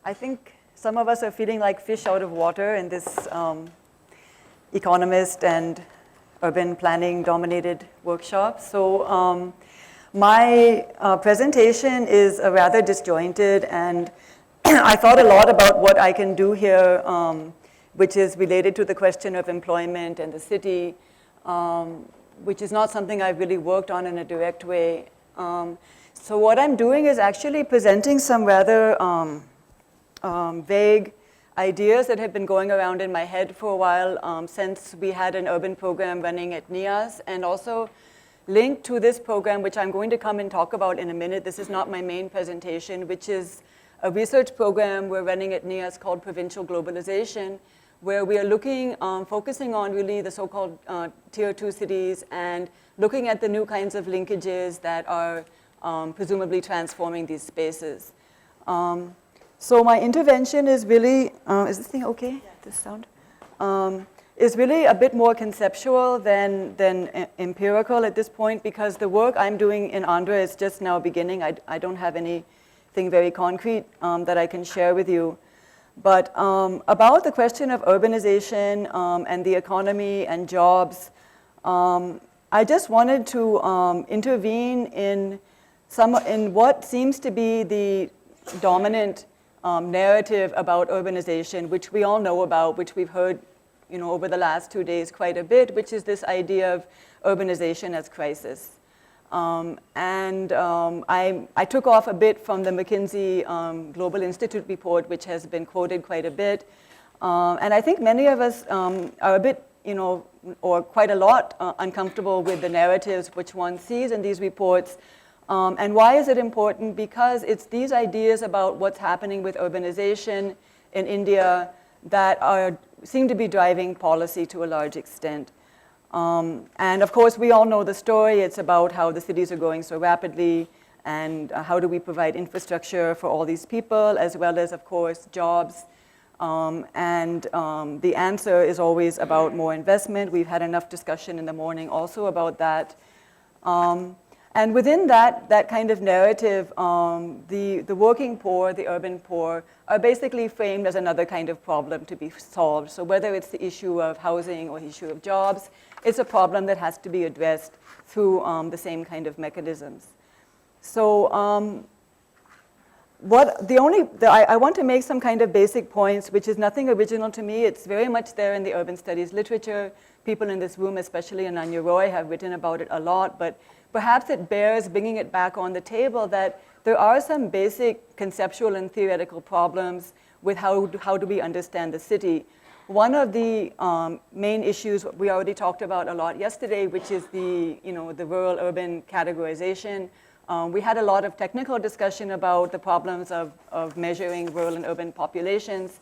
I think some of us are feeling like fish out of water in this economist and urban planning dominated workshop. So my presentation is rather disjointed, and I thought a lot about what I can do here, which is related to the question of employment and the city, which is not something I've really worked on in a direct way. So what I'm doing is actually presenting some rather vague ideas that have been going around in my head for a while since we had an urban program running at NIAS, and also linked to this program, which I'm going to come and talk about in a minute. This is not my main presentation, which is a research program we're running at NIAS called Provincial Globalization, where we are looking, focusing on really the so-called tier 2 cities and looking at the new kinds of linkages that are presumably transforming these spaces. So my intervention is really, is this thing okay, yeah. This sound? Is really a bit more conceptual than empirical at this point, because the work I'm doing in Andhra is just now beginning. I don't have anything very concrete that I can share with you. But about the question of urbanization and the economy and jobs, I just wanted to intervene in what seems to be the dominant narrative about urbanization, which we all know about, which we've heard over the last 2 days quite a bit, which is this idea of urbanization as crisis. I took off a bit from the McKinsey Global Institute report, which has been quoted quite a bit. And I think many of us are a bit, or quite a lot uncomfortable with the narratives which one sees in these reports. And why is it important? Because it's these ideas about what's happening with urbanization in India that seem to be driving policy to a large extent. And of course, we all know the story. It's about how the cities are growing so rapidly, and how do we provide infrastructure for all these people, as well as, of course, jobs. The answer is always about more investment. We've had enough discussion in the morning also about that. And within that kind of narrative, the working poor, the urban poor, are basically framed as another kind of problem to be solved. So whether it's the issue of housing or the issue of jobs, it's a problem that has to be addressed through the same kind of mechanisms. So I want to make some kind of basic points, which is nothing original to me. It's very much there in the urban studies literature. People in this room, especially Ananya Roy, have written about it a lot, but perhaps it bears bringing it back on the table that there are some basic conceptual and theoretical problems with how do we understand the city. One of the main issues we already talked about a lot yesterday, which is the rural-urban categorization. We had a lot of technical discussion about the problems of measuring rural and urban populations.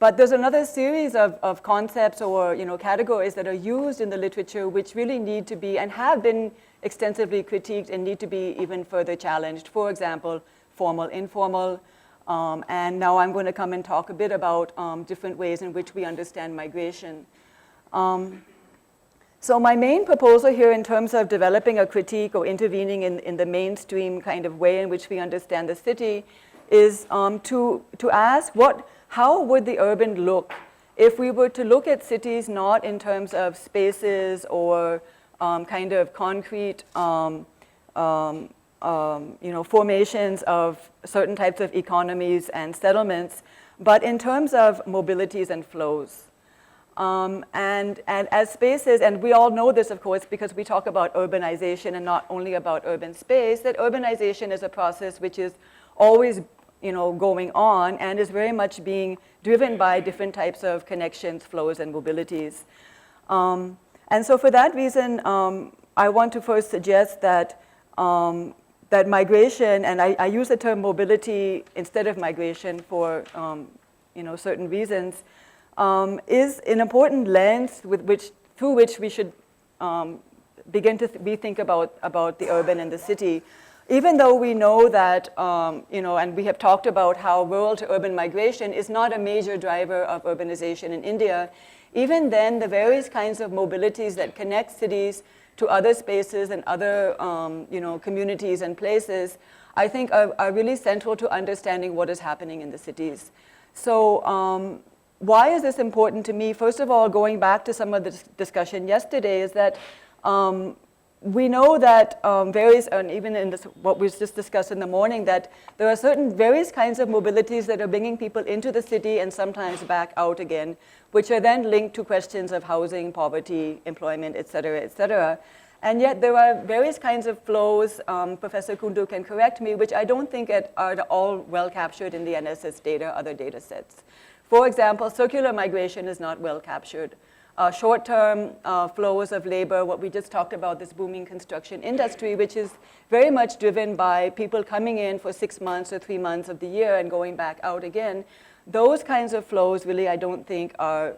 But there's another series of concepts or categories that are used in the literature which really need to be and have been extensively critiqued and need to be even further challenged. For example, formal, informal. And now I'm going to come and talk a bit about different ways in which we understand migration. So my main proposal here in terms of developing a critique or intervening in the mainstream kind of way in which we understand the city is to ask how would the urban look if we were to look at cities not in terms of spaces or kind of concrete formations of certain types of economies and settlements, but in terms of mobilities and flows. And as spaces, and we all know this, of course, because we talk about urbanization and not only about urban space, that urbanization is a process which is always going on and is very much being driven by different types of connections, flows, and mobilities. And so for that reason, I want to first suggest that that migration, and I use the term mobility instead of migration for certain reasons, is an important lens through which we should begin to rethink about the urban and the city. Even though we know that, and we have talked about how rural to urban migration is not a major driver of urbanization in India, even then the various kinds of mobilities that connect cities to other spaces and other communities and places, I think are really central to understanding what is happening in the cities. So why is this important to me? First of all, going back to some of the discussion yesterday, is that we know that and even in this, what we just discussed in the morning, that there are certain various kinds of mobilities that are bringing people into the city and sometimes back out again, which are then linked to questions of housing, poverty, employment, et cetera, et cetera. And yet there are various kinds of flows, Professor Kundu can correct me, which I don't think are all well captured in the NSS data, other data sets. For example, circular migration is not well captured. Short-term flows of labor, what we just talked about, this booming construction industry, which is very much driven by people coming in for 6 months or 3 months of the year and going back out again. Those kinds of flows really, I don't think, are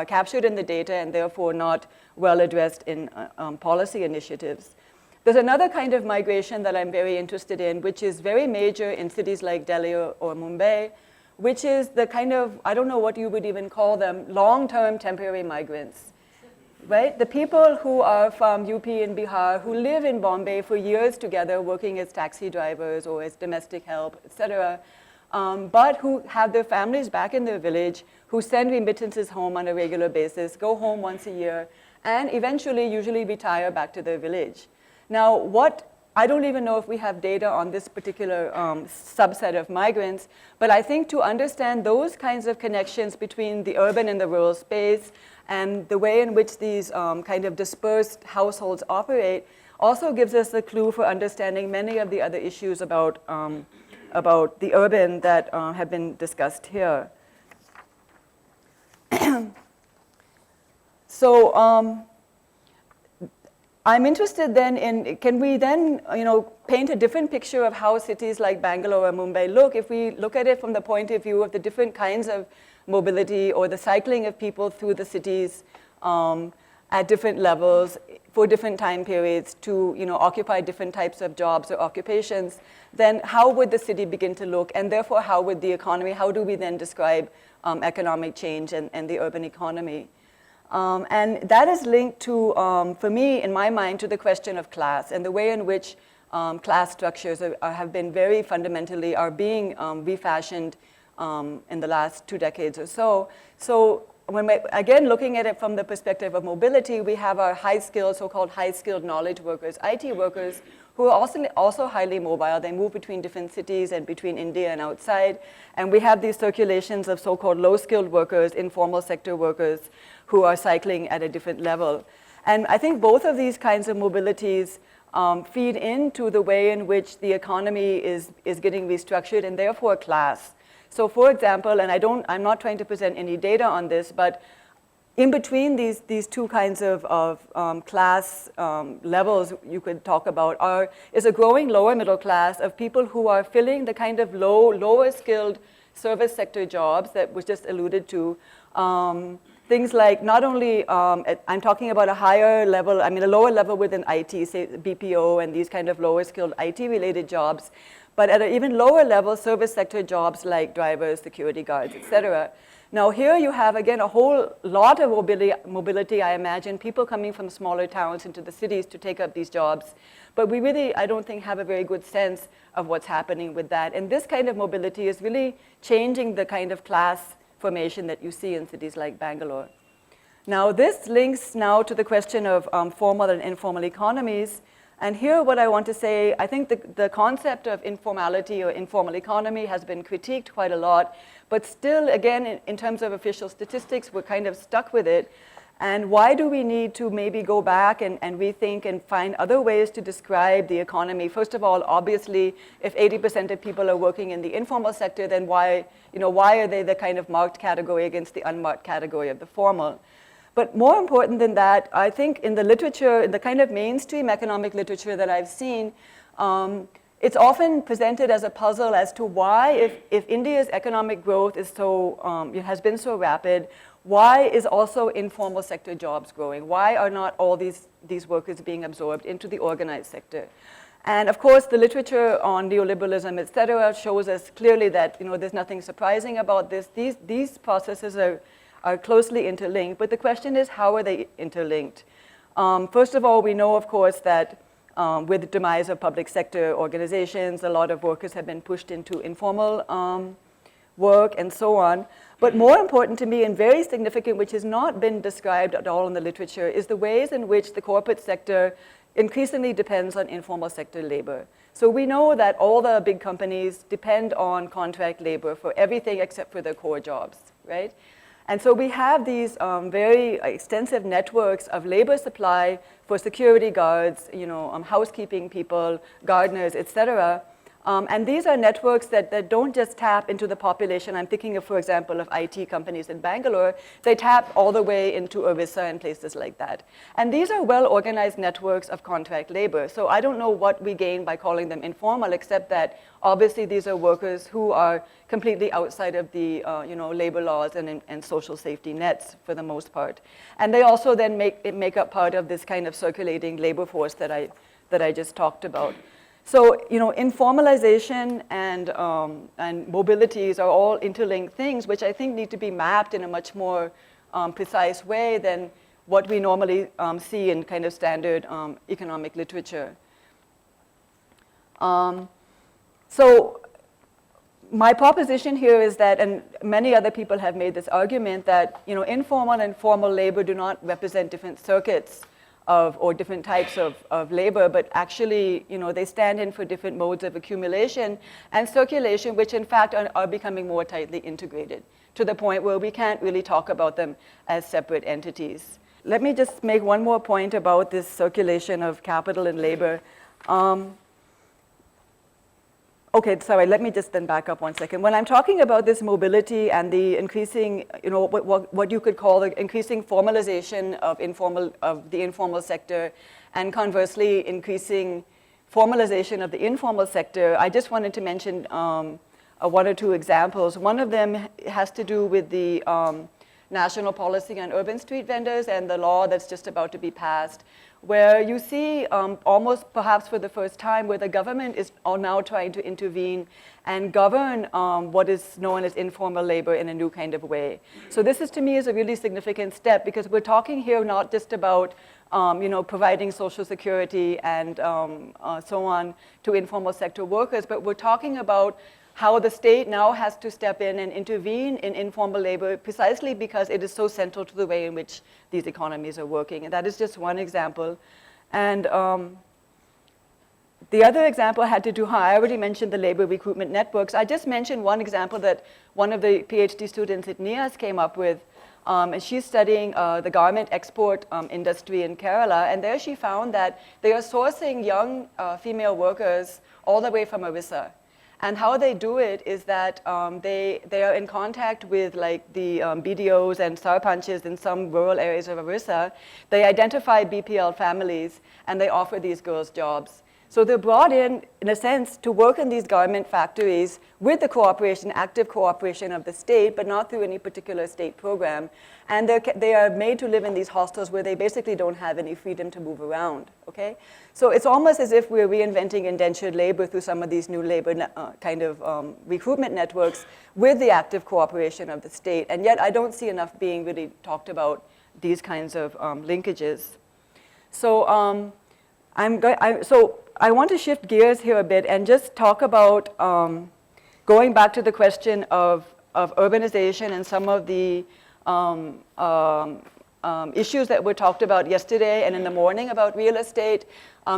captured in the data and therefore not well addressed in policy initiatives. There's another kind of migration that I'm very interested in, which is very major in cities like Delhi or Mumbai, which is the kind of, I don't know what you would even call them, long-term temporary migrants, right? The people who are from UP and Bihar, who live in Bombay for years together, working as taxi drivers or as domestic help, et cetera, but who have their families back in their village, who send remittances home on a regular basis, go home once a year, and eventually usually retire back to their village. Now, I don't even know if we have data on this particular subset of migrants, but I think to understand those kinds of connections between the urban and the rural space and the way in which these kind of dispersed households operate also gives us a clue for understanding many of the other issues about the urban that have been discussed here. So I'm interested then in, can we then paint a different picture of how cities like Bangalore or Mumbai look if we look at it from the point of view of the different kinds of mobility or the cycling of people through the cities at different levels for different time periods to occupy different types of jobs or occupations, then how would the city begin to look? And therefore, how would the economy, how do we then describe economic change and the urban economy? And that is linked to, for me, in my mind, to the question of class and the way in which class structures have been very fundamentally, are being refashioned in the last 2 decades or so. So when we, again, looking at it from the perspective of mobility, we have our high-skilled, so-called high-skilled knowledge workers, IT workers, who are also highly mobile. They move between different cities and between India and outside. And we have these circulations of so-called low-skilled workers, informal sector workers, who are cycling at a different level. And I think both of these kinds of mobilities feed into the way in which the economy is getting restructured and therefore class. So for example, and I'm not trying to present any data on this, but in between these two kinds of class levels you could talk about is a growing lower middle class of people who are filling the kind of lower skilled service sector jobs that was just alluded to. Things like not only, I'm talking about a higher level, a lower level within IT, say BPO and these kind of lower skilled IT related jobs, but at an even lower level, service sector jobs like drivers, security guards, et cetera. Now here you have, again, a whole lot of mobility, I imagine, people coming from smaller towns into the cities to take up these jobs. But we really, I don't think, have a very good sense of what's happening with that. And this kind of mobility is really changing the kind of class formation that you see in cities like Bangalore. Now this links now to the question of formal and informal economies. And here what I want to say, I think the concept of informality or informal economy has been critiqued quite a lot, but still, again, in terms of official statistics, we're kind of stuck with it. And why do we need to maybe go back and rethink and find other ways to describe the economy? First of all, obviously, if 80% of people are working in the informal sector, then why are they the kind of marked category against the unmarked category of the formal? But more important than that, I think in the literature, in the kind of mainstream economic literature that I've seen, it's often presented as a puzzle as to why, if India's economic growth is has been so rapid, why is also informal sector jobs growing? Why are not all these workers being absorbed into the organized sector? And of course, the literature on neoliberalism, et cetera, shows us clearly that there's nothing surprising about this. These processes are closely interlinked, but the question is, how are they interlinked? First of all, we know, of course, that with the demise of public sector organizations, a lot of workers have been pushed into informal work and so on. But more important to me and very significant, which has not been described at all in the literature, is the ways in which the corporate sector increasingly depends on informal sector labor. So we know that all the big companies depend on contract labor for everything except for their core jobs, right? And so we have these very extensive networks of labor supply for security guards, housekeeping people, gardeners, et cetera. And these are networks that don't just tap into the population. I'm thinking of, for example, of IT companies in Bangalore. They tap all the way into Orissa and places like that. And these are well-organized networks of contract labor. So I don't know what we gain by calling them informal, except that obviously these are workers who are completely outside of the labor laws and social safety nets for the most part. And they also then make up part of this kind of circulating labor force that I just talked about. So, informalization and mobilities are all interlinked things, which I think need to be mapped in a much more precise way than what we normally see in kind of standard economic literature. So my proposition here is that, and many other people have made this argument, that informal and formal labor do not represent different circuits or different types of labor, but actually, they stand in for different modes of accumulation and circulation, which in fact are becoming more tightly integrated to the point where we can't really talk about them as separate entities. Let me just make one more point about this circulation of capital and labor. Okay, sorry, let me just then back up one second. When I'm talking about this mobility and the increasing, what you could call the increasing formalization of the informal sector, and conversely increasing formalization of the informal sector, I just wanted to mention one or two examples. One of them has to do with the national policy on urban street vendors and the law that's just about to be passed, where you see almost perhaps for the first time where the government is now trying to intervene and govern what is known as informal labor in a new kind of way. So this is, to me, is a really significant step, because we're talking here not just about providing social security and so on to informal sector workers, but we're talking about how the state now has to step in and intervene in informal labor precisely because it is so central to the way in which these economies are working. And that is just one example. And the other example had to do, I already mentioned the labor recruitment networks. I just mentioned one example that one of the PhD students at NIAS came up with. And she's studying the garment export industry in Kerala. And there she found that they are sourcing young female workers all the way from Orissa. And how they do it is that they are in contact with like the BDOs and sarpanches in some rural areas of Orissa. They identify BPL families and they offer these girls jobs. So they're brought in a sense, to work in these garment factories with the cooperation, active cooperation of the state, but not through any particular state program. And they are made to live in these hostels where they basically don't have any freedom to move around, okay? So it's almost as if we're reinventing indentured labor through some of these new labor recruitment networks with the active cooperation of the state. And yet I don't see enough being really talked about these kinds of linkages. So I want to shift gears here a bit and just talk about going back to the question of urbanization and some of the issues that were talked about yesterday and in the morning about real estate.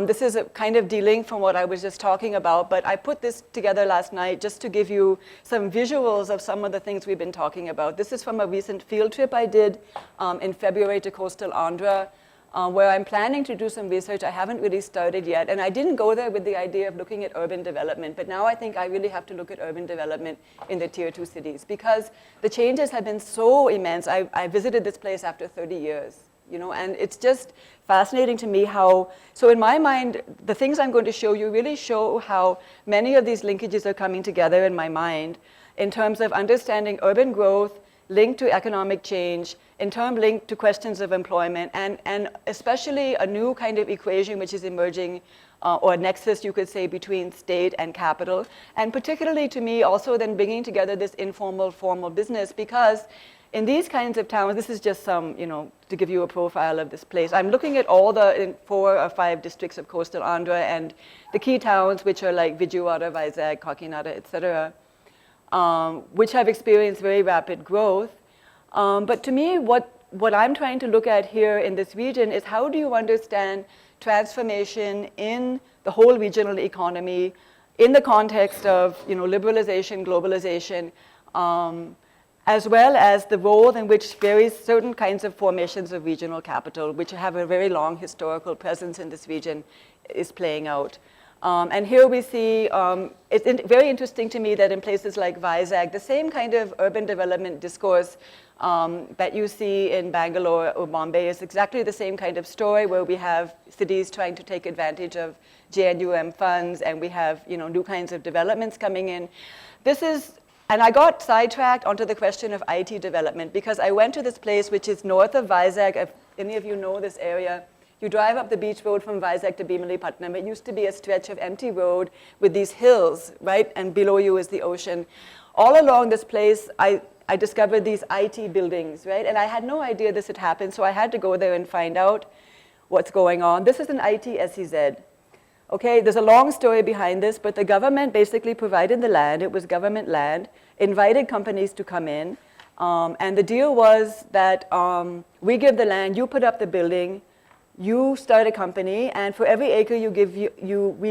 This is a kind of delink from what I was just talking about, but I put this together last night just to give you some visuals of some of the things we've been talking about. This is from a recent field trip I did in February to coastal Andhra, where I'm planning to do some research. I haven't really started yet, and I didn't go there with the idea of looking at urban development, but now I think I really have to look at urban development in the tier 2 cities because the changes have been so immense. I visited this place after 30 years, and it's just fascinating to me how, so in my mind, the things I'm going to show you really show how many of these linkages are coming together in my mind in terms of understanding urban growth, linked to economic change, in turn linked to questions of employment, and especially a new kind of equation which is emerging, or a nexus, you could say, between state and capital. And particularly to me, also then bringing together this informal, formal business, because in these kinds of towns, this is just some, to give you a profile of this place. I'm looking at all the 4 or 5 districts of coastal Andhra and the key towns, which are like Vijayawada, Vizag, Kakinada, et cetera, which have experienced very rapid growth. But to me, what I'm trying to look at here in this region is how do you understand transformation in the whole regional economy in the context of liberalization, globalization, as well as the role in which various certain kinds of formations of regional capital, which have a very long historical presence in this region, is playing out. And here we see, it's very interesting to me that in places like Vizag, the same kind of urban development discourse that you see in Bangalore or Bombay is exactly the same kind of story, where we have cities trying to take advantage of JNUM funds, and we have new kinds of developments coming in. And I got sidetracked onto the question of IT development, because I went to this place which is north of Vizag. If any of you know this area, you drive up the beach road from Vizag to Bhimalipatnam. It used to be a stretch of empty road with these hills, right? And below you is the ocean. All along this place, I discovered these IT buildings, right? And I had no idea this had happened, so I had to go there and find out what's going on. This is an IT SEZ. Okay, there's a long story behind this, but the government basically provided the land. It was government land, invited companies to come in, and the deal was that we give the land, you put up the building, you start a company, and for every acre we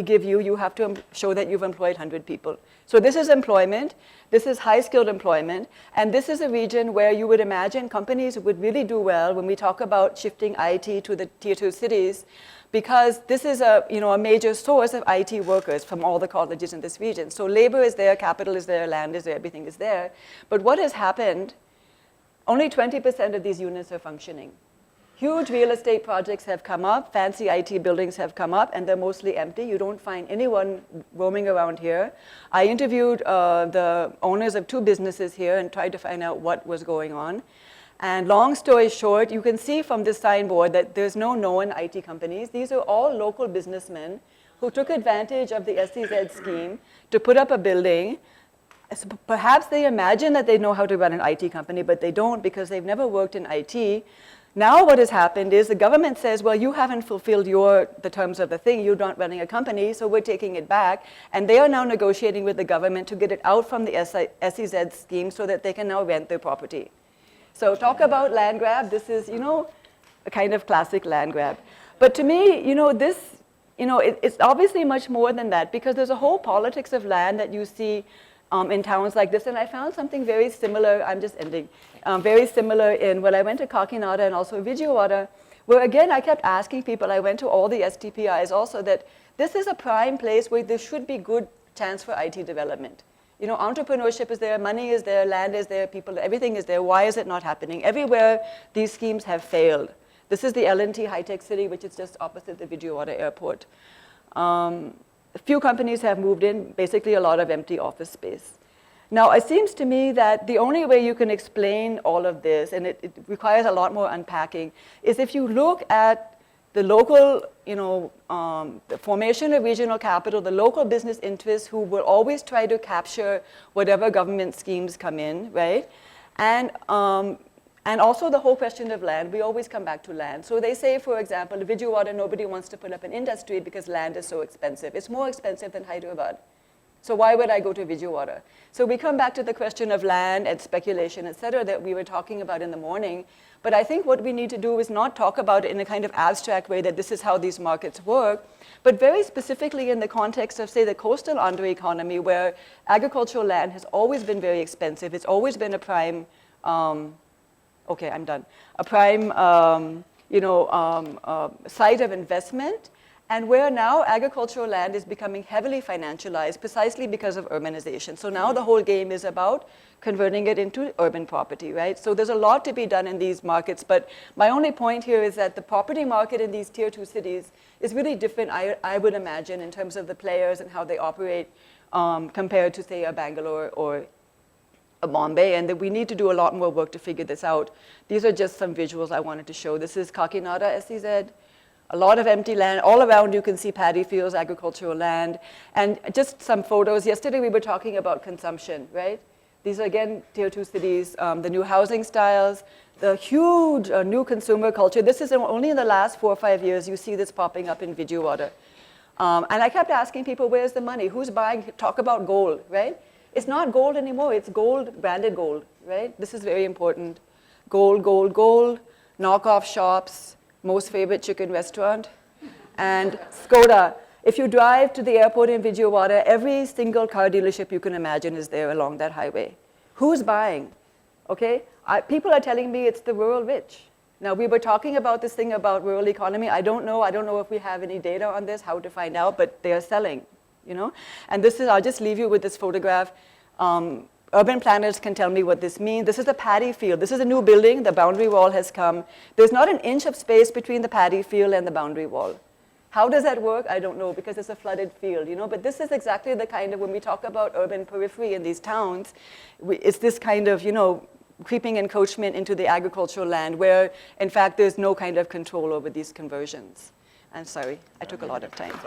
give you, you have to show that you've employed 100 people. So this is employment, this is high-skilled employment, and this is a region where you would imagine companies would really do well when we talk about shifting IT to the tier 2 cities, because this is a major source of IT workers from all the colleges in this region. So labor is there, capital is there, land is there, everything is there. But what has happened, only 20% of these units are functioning. Huge real estate projects have come up, fancy IT buildings have come up, and they're mostly empty. You don't find anyone roaming around here. I interviewed the owners of 2 businesses here and tried to find out what was going on. And long story short, you can see from this signboard that there's no known IT companies. These are all local businessmen who took advantage of the SEZ scheme to put up a building. So perhaps they imagine that they know how to run an IT company, but they don't, because they've never worked in IT. Now what has happened is the government says, well, you haven't fulfilled the terms of the thing, you're not running a company, so we're taking it back. And they are now negotiating with the government to get it out from the SEZ scheme so that they can now rent their property. So talk about land grab. This is, a kind of classic land grab. But to me, it's obviously much more than that, because there's a whole politics of land that you see in towns like this. And I found something very similar, I'm just ending, very similar when I went to Kakinada and also Vijayawada, where again, I kept asking people, I went to all the STPIs also, that this is a prime place where there should be good chance for IT development. Entrepreneurship is there, money is there, land is there, people, everything is there. Why is it not happening? Everywhere these schemes have failed. This is the L&T high-tech city, which is just opposite the Vijayawada airport. A few companies have moved in, basically a lot of empty office space. Now, it seems to me that the only way you can explain all of this, and it requires a lot more unpacking, is if you look at the local, the formation of regional capital, the local business interests who will always try to capture whatever government schemes come in, right? And also the whole question of land. We always come back to land. So they say, for example, in Vijayawada, nobody wants to put up an industry because land is so expensive. It's more expensive than Hyderabad. So why would I go to Vijayawada? So we come back to the question of land and speculation, et cetera, that we were talking about in the morning. But I think what we need to do is not talk about it in a kind of abstract way that this is how these markets work, but very specifically in the context of, say, the coastal Andhra economy, where agricultural land has always been very expensive. It's always been a prime, okay, I'm done, a prime, site of investment. And where now agricultural land is becoming heavily financialized precisely because of urbanization. So now the whole game is about converting it into urban property, right? So there's a lot to be done in these markets, but my only point here is that the property market in these tier 2 cities is really different, I would imagine, in terms of the players and how they operate compared to, say, a Bangalore or Bombay, and that we need to do a lot more work to figure this out. These are just some visuals I wanted to show. This is Kakinada, SEZ. A lot of empty land. All around you can see paddy fields, agricultural land, and just some photos. Yesterday we were talking about consumption, right? These are, again, tier 2 cities, the new housing styles, the huge new consumer culture. This is only in the last 4 or 5 years you see this popping up in Vijayawada. And I kept asking people, where's the money? Who's buying? Talk about gold, right? It's not gold anymore. It's gold, branded gold, right? This is very important. Gold, gold, gold, knockoff shops, most favorite chicken restaurant, and Skoda. If you drive to the airport in Vijayawada, every single car dealership you can imagine is there along that highway. Who's buying? Okay? People are telling me it's the rural rich. Now, we were talking about this thing about rural economy. I don't know if we have any data on this, how to find out, but they are selling, you know? And this is, I'll just leave you with this photograph. Urban planners can tell me what this means. This is a paddy field. This is a new building. The boundary wall has come. There's not an inch of space between the paddy field and the boundary wall. How does that work? I don't know, because it's a flooded field, you know? But this is exactly the kind of, when we talk about urban periphery in these towns, it's this kind of, you know, creeping encroachment into the agricultural land where, in fact, there's no kind of control over these conversions. I'm sorry, I took a lot of time.